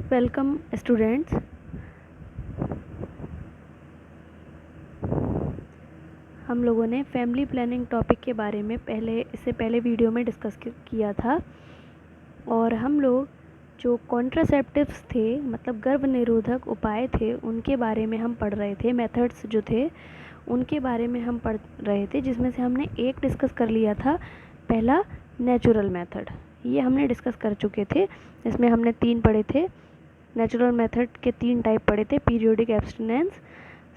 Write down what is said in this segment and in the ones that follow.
Welcome students. हम लोगों ने फैमिली प्लानिंग टॉपिक के बारे में इससे पहले वीडियो में डिस्कस किया था और हम लोग जो कॉन्ट्रासेप्टिव्स थे मतलब गर्भ निरोधक उपाय थे उनके बारे में हम पढ़ रहे थे। मेथड्स जो थे उनके बारे में हम पढ़ रहे थे, जिसमें से हमने एक डिस्कस कर लिया था। पहला नेचुरल मेथड, ये हमने डिस्कस कर चुके थे। इसमें हमने 3 पढ़े थे। नेचुरल मेथड के 3 टाइप पढ़े थे, पीरियोडिक एब्सटिनेंस,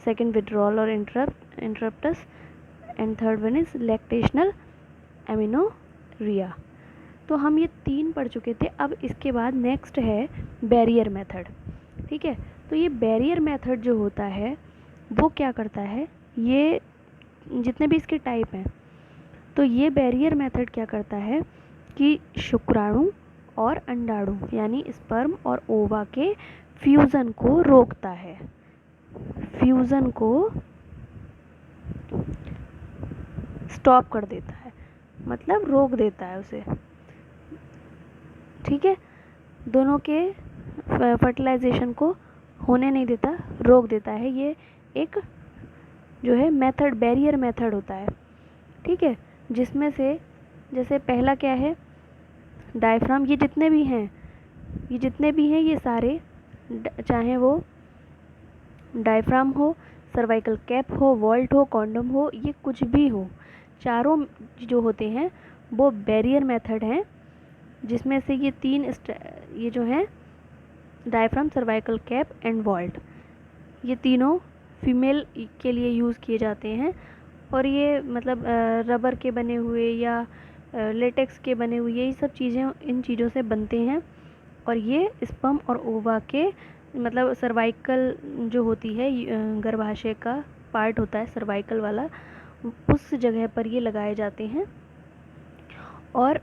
सेकंड विड्रॉल और interruptus, and third one is lactational amenorrhoea. तो हम ये 3 पढ़ चुके थे। अब इसके बाद नेक्स्ट है बैरियर मेथड। ठीक है, तो ये बैरियर मेथड जो होता है वो क्या करता है, ये जितने भी इसके टाइप हैं, तो ये बैरियर मेथड क्या करता है कि शुक्राणु और अंडाणु यानी स्पर्म और ओवा के फ्यूज़न को रोकता है, फ्यूज़न को स्टॉप कर देता है, मतलब रोक देता है उसे। ठीक है, दोनों के फर्टिलाइजेशन को होने नहीं देता, रोक देता है। ये एक जो है मेथड बैरियर मेथड होता है। ठीक है, जिसमें से जैसे पहला क्या है, डायफ्राम। ये जितने भी हैं ये सारे, चाहे वो डायफ्राम हो, सर्वाइकल कैप हो, वॉल्ट हो, कॉन्डम हो, ये कुछ भी हो, चारों जो होते हैं वो बैरियर मेथड हैं। जिसमें से ये 3 ये जो हैं diaphragm, cervical cap and vault, ये तीनों फीमेल के लिए यूज़ किए जाते हैं। और ये मतलब रबर के बने हुए या लेटेक्स के बने हुए, यही सब चीज़ें इन चीज़ों से बनते हैं। और ये स्पर्म और ओवा के मतलब सर्वाइकल जो होती है, गर्भाशय का पार्ट होता है सर्वाइकल वाला, उस जगह पर ये लगाए जाते हैं। और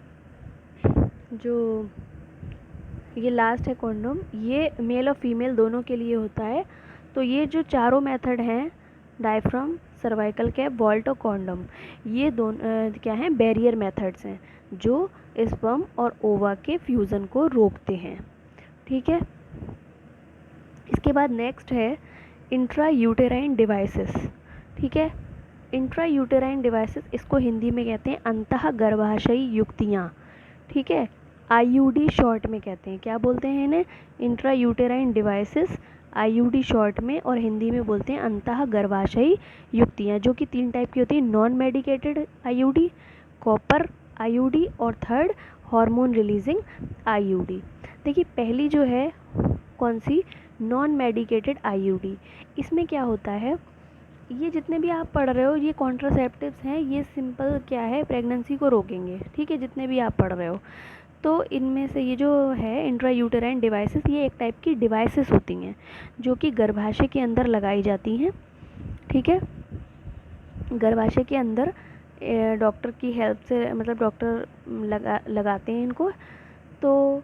जो ये लास्ट है कॉन्डोम, ये मेल और फीमेल दोनों के लिए होता है। तो ये जो चारों मेथड हैं, डायफ्राम, सर्वाइकल कैप, वॉल्ट और कॉन्डम, ये दोनों क्या हैं, बैरियर मेथड्स हैं जो स्पर्म और ओवा के फ्यूज़न को रोकते हैं। ठीक है, इसके बाद नेक्स्ट है इंट्रा यूटेराइन डिवाइसेस। ठीक है, इंट्रा यूटेराइन डिवाइसेस, इसको हिंदी में कहते हैं अंतः गर्भाशयी युक्तियाँ। ठीक है, आईयूडी शॉर्ट में कहते हैं। क्या बोलते हैं इन्हें? Intra uterine devices, IUD short में, और हिंदी में बोलते हैं अंतः गर्भाशयी युक्तियाँ, जो कि 3 टाइप की होती है, non medicated IUD, copper IUD, और थर्ड हार्मोन रिलीजिंग आईयूडी। देखिए पहली जो है कौन सी, नॉन मेडिकेटेड आईयूडी। इसमें क्या होता है, ये जितने भी आप पढ़ रहे हो ये कॉन्ट्रासेप्टिव्स हैं, ये सिंपल क्या है, प्रेगनेंसी को रोकेंगे। ठीक है, जितने भी आप पढ़ रहे हो, तो इनमें से ये जो है इंट्रा यूटेराइन डिवाइसेस, ये एक टाइप की डिवाइसेस होती हैं जो कि गर्भाशय के अंदर लगाई जाती हैं। ठीक है, गर्भाशय के अंदर डॉक्टर की हेल्प से, मतलब डॉक्टर लगाते हैं इनको। तो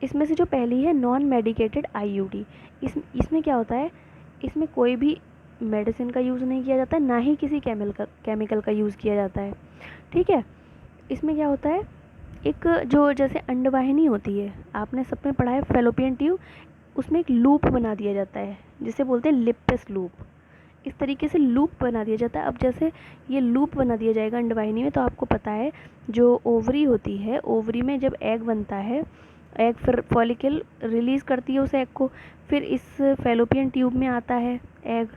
इसमें से जो पहली है नॉन मेडिकेटेड आईयूडी, इसमें क्या होता है, इसमें कोई भी मेडिसिन का यूज़ नहीं किया जाता है, ना ही किसी केमिकल का यूज़ किया जाता है। ठीक है, इसमें क्या होता है, एक जो जैसे अंडवाहिनी होती है, आपने सब में पढ़ा है फैलोपियन ट्यूब, उसमें एक लूप बना दिया जाता है जिसे बोलते हैं लिप्पस लूप। इस तरीके से लूप बना दिया जाता है। अब जैसे ये लूप बना दिया जाएगा अंडवाहिनी में, तो आपको पता है जो ओवरी होती है, ओवरी में जब एग बनता है, एग फिर फॉलिकल रिलीज़ करती है उस एग को, फिर इस फैलोपियन ट्यूब में आता है एग,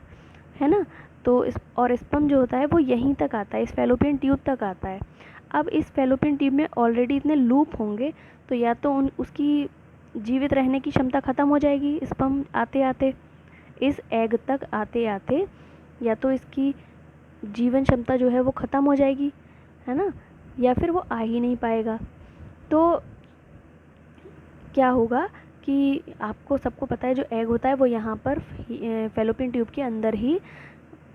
है ना। तो इस और स्पर्म जो होता है वो यहीं तक आता है, इस फैलोपियन ट्यूब तक आता है। अब इस फैलोपियन ट्यूब में ऑलरेडी इतने लूप होंगे, तो या तो उसकी जीवित रहने की क्षमता ख़त्म हो जाएगी, स्पर्म आते आते इस एग तक आते आते, या तो इसकी जीवन क्षमता जो है वो ख़त्म हो जाएगी, है ना, या फिर वो आ ही नहीं पाएगा। तो क्या होगा कि आपको सबको पता है जो एग होता है वो यहाँ पर फैलोपियन ट्यूब के अंदर ही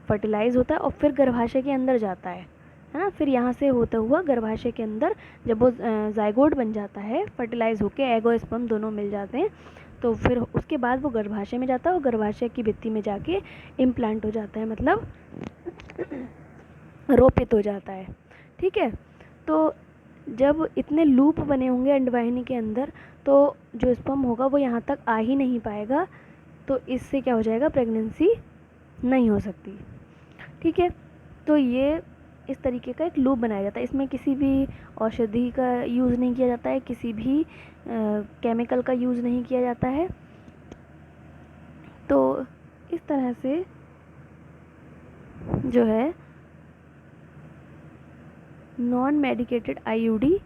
फर्टिलाइज़ होता है और फिर गर्भाशय के अंदर जाता है ना। फिर यहाँ से होता हुआ गर्भाशय के अंदर जब वो जाइगोट बन जाता है, फर्टिलाइज़ होके एग और स्पर्म दोनों मिल जाते हैं, तो फिर उसके बाद वो गर्भाशय में जाता है और गर्भाशय की भित्ति में जाके इम्प्लांट हो जाता है, मतलब रोपित हो जाता है। ठीक है, तो जब इतने लूप बने होंगे अंडवाहिनी के अंदर, तो जो स्पर्म होगा वो यहाँ तक आ ही नहीं पाएगा, तो इससे क्या हो जाएगा, प्रेगनेंसी नहीं हो सकती। ठीक है, तो ये इस तरीके का एक लूप बनाया जाता है। इसमें किसी भी औषधि का यूज़ नहीं किया जाता है, किसी भी केमिकल का यूज़ नहीं किया जाता है। तो इस तरह से जो है नॉन मेडिकेटेड आईयूडी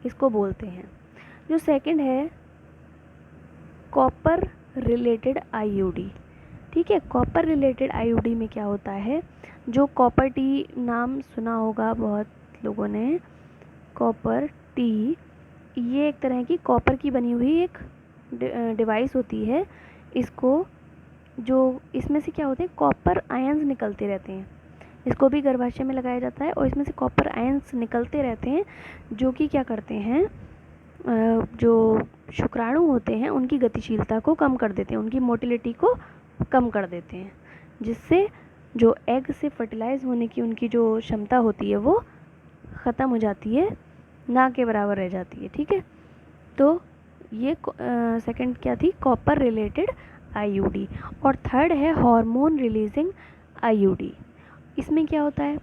इसको बोलते हैं। जो सेकंड है कॉपर रिलेटेड आईयूडी। ठीक है, कॉपर रिलेटेड आईयूडी में क्या होता है, जो कॉपर टी नाम सुना होगा बहुत लोगों ने, कॉपर टी ये एक तरह की कॉपर की बनी हुई एक डिवाइस होती है। इसको जो इसमें से क्या होते हैं, कॉपर आयंस निकलते रहते हैं। इसको भी गर्भाशय में लगाया जाता है और इसमें से कॉपर आयंस निकलते रहते हैं, जो कि क्या करते हैं, जो शुक्राणु होते हैं उनकी गतिशीलता को कम कर देते हैं, उनकी मोटिलिटी को कम कर देते हैं, जिससे जो एग से फर्टिलाइज होने की उनकी जो क्षमता होती है वो ख़त्म हो जाती है, ना के बराबर रह जाती है। ठीक है, तो ये सेकंड क्या थी, कॉपर रिलेटेड आईयूडी। और थर्ड है हार्मोन रिलीजिंग आईयूडी। इसमें क्या होता है,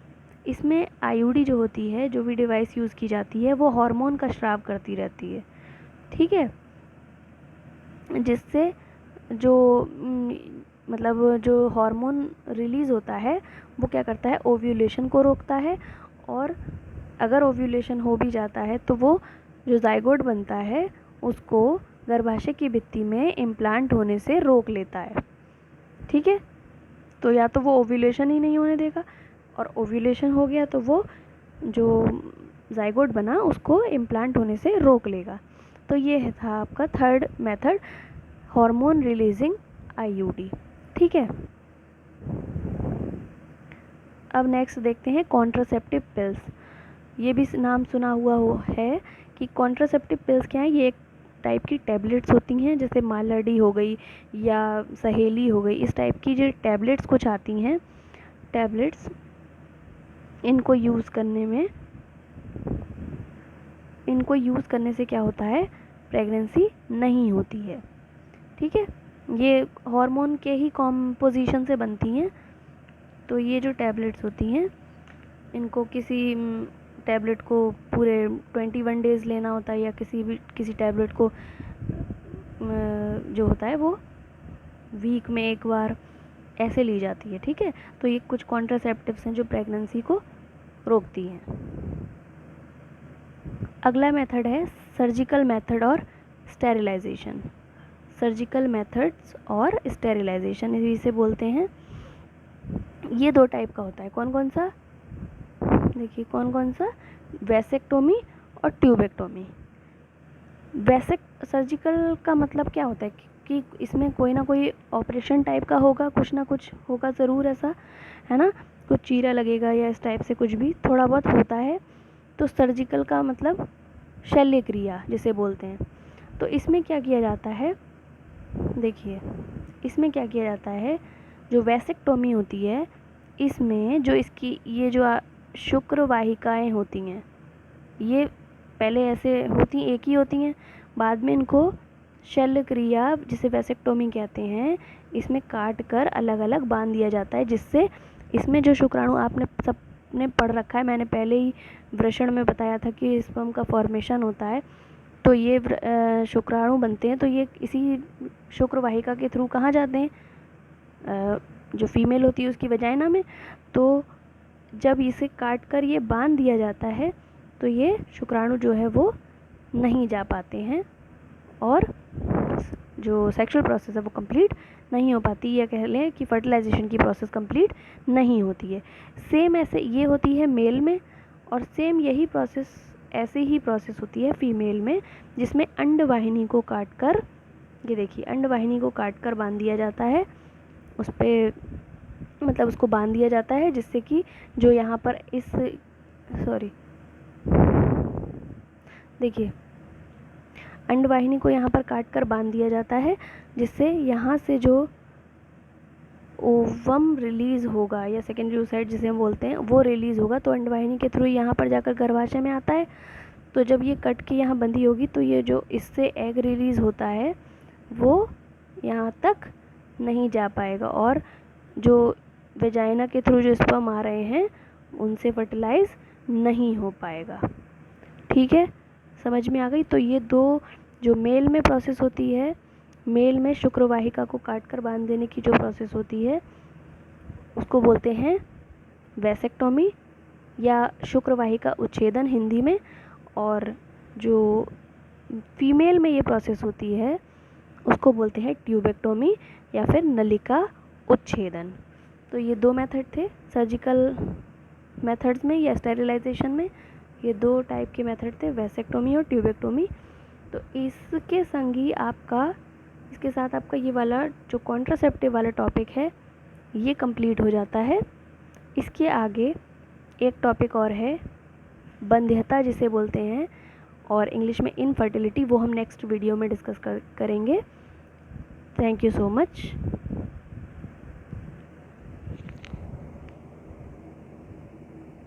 इसमें आईयूडी जो होती है, जो भी डिवाइस यूज़ की जाती है, वो हार्मोन का स्राव करती रहती है। ठीक है, जिससे जो मतलब जो हार्मोन रिलीज़ होता है वो क्या करता है, ओव्यूलेशन को रोकता है, और अगर ओव्यूलेशन हो भी जाता है तो वो जो जाइगोट बनता है उसको गर्भाशय की भित्ति में इम्प्लांट होने से रोक लेता है। ठीक है, तो या तो वो ओव्यूलेशन ही नहीं होने देगा, और ओव्यूलेशन हो गया तो वो जो जाइगोट बना उसको इम्प्लांट होने से रोक लेगा। तो ये था आपका third method, hormone releasing IUD. ठीक है, अब नेक्स्ट देखते हैं कॉन्ट्रासेप्टिव पिल्स। ये भी नाम सुना हुआ है कि कॉन्ट्रासेप्टिव पिल्स क्या है, ये एक टाइप की टैबलेट्स होती हैं, जैसे मालाडी हो गई या सहेली हो गई, इस टाइप की जो टैबलेट्स कुछ आती हैं टैबलेट्स, इनको यूज़ करने से क्या होता है, प्रेगनेंसी नहीं होती है। ठीक है, ये हार्मोन के ही कॉम्पोजिशन से बनती हैं। तो ये जो टैबलेट्स होती हैं, इनको किसी टैबलेट को पूरे 21 डेज़ लेना होता है, या किसी टैबलेट को जो होता है वो वीक में एक बार ऐसे ली जाती है। ठीक है, तो ये कुछ कॉन्ट्रासेप्टिव्स हैं जो प्रेगनेंसी को रोकती हैं। अगला मेथड है सर्जिकल मेथड और स्टेरिलाइजेशन। सर्जिकल मेथड्स और स्टेरिलाइजेशन इसे बोलते हैं। ये दो टाइप का होता है, कौन कौन सा, देखिए कौन कौन सा, वैसेक्टोमी और ट्यूबेक्टोमी। सर्जिकल का मतलब क्या होता है कि इसमें कोई ना कोई ऑपरेशन टाइप का होगा, कुछ ना कुछ होगा ज़रूर, ऐसा है ना, कुछ चीरा लगेगा या इस टाइप से कुछ भी थोड़ा बहुत होता है। तो सर्जिकल का मतलब शल्य क्रिया जिसे बोलते हैं। तो इसमें क्या किया जाता है, देखिए इसमें क्या किया जाता है, जो वैसेक्टोमी होती है इसमें जो इसकी ये जो शुक्र वाहिकाएँ होती हैं, ये पहले ऐसे होती एक ही होती हैं, बाद में इनको शल्य क्रिया जिसे वैसेक्टोमी कहते हैं, इसमें काट कर अलग अलग बांध दिया जाता है, जिससे इसमें जो शुक्राणु आपने सबने पढ़ रखा है, मैंने पहले ही वृषण में बताया था कि स्पर्म का फॉर्मेशन होता है, तो ये शुक्राणु बनते हैं, तो ये इसी शुक्र वाहिका के थ्रू कहाँ जाते हैं, जो फीमेल होती है उसकी वजाइना में। तो जब इसे काट कर ये बांध दिया जाता है तो ये शुक्राणु जो है वो नहीं जा पाते हैं, और जो सेक्सुअल प्रोसेस है वो कंप्लीट नहीं हो पाती, या कह लें कि फर्टिलाइजेशन की प्रोसेस कंप्लीट नहीं होती है। सेम ऐसे ये होती है मेल में, और सेम यही प्रोसेस ऐसे ही प्रोसेस होती है फीमेल में, जिसमें अंडवाहिनी को काट कर, ये देखिए अंडवाहिनी को काट कर बांध दिया जाता है, उस पर मतलब उसको बांध दिया जाता है, जिससे कि जो यहाँ पर देखिए अंडवाहिनी को यहाँ पर काट कर बांध दिया जाता है, जिससे यहाँ से जो ओवम रिलीज़ होगा या सेकेंडरी oocyte जिसे हम बोलते हैं वो रिलीज़ होगा, तो अंडवाहिनी के थ्रू यहाँ पर जाकर गर्भाशय में आता है। तो जब ये कट के यहाँ बंधी होगी तो ये जो इससे एग रिलीज़ होता है वो यहाँ तक नहीं जा पाएगा, और जो वेजाइना के थ्रू जो स्पर्म आ रहे हैं उनसे फर्टिलाइज नहीं हो पाएगा। ठीक है, समझ में आ गई। तो ये दो जो मेल में प्रोसेस होती है, मेल में शुक्रवाहिका को काट कर बांध देने की जो प्रोसेस होती है उसको बोलते हैं वैसेक्टोमी या शुक्रवाहिका उच्छेदन हिंदी में, और जो फीमेल में ये प्रोसेस होती है उसको बोलते हैं ट्यूबेक्टोमी या फिर नलिका उच्छेदन। तो ये दो मेथड थे सर्जिकल मेथड्स में या स्टेरिलाइजेशन में, ये दो टाइप के मेथड थे, वैसेक्टोमी और ट्यूबेक्टोमी। तो इसके संगी आपका, इसके साथ आपका ये वाला जो कॉन्ट्रासेप्टिव वाला टॉपिक है ये कंप्लीट हो जाता है। इसके आगे एक टॉपिक और है बंध्यता जिसे बोलते हैं, और इंग्लिश में इनफर्टिलिटी, वो हम नेक्स्ट वीडियो में डिस्कस करेंगे। Thank you so much.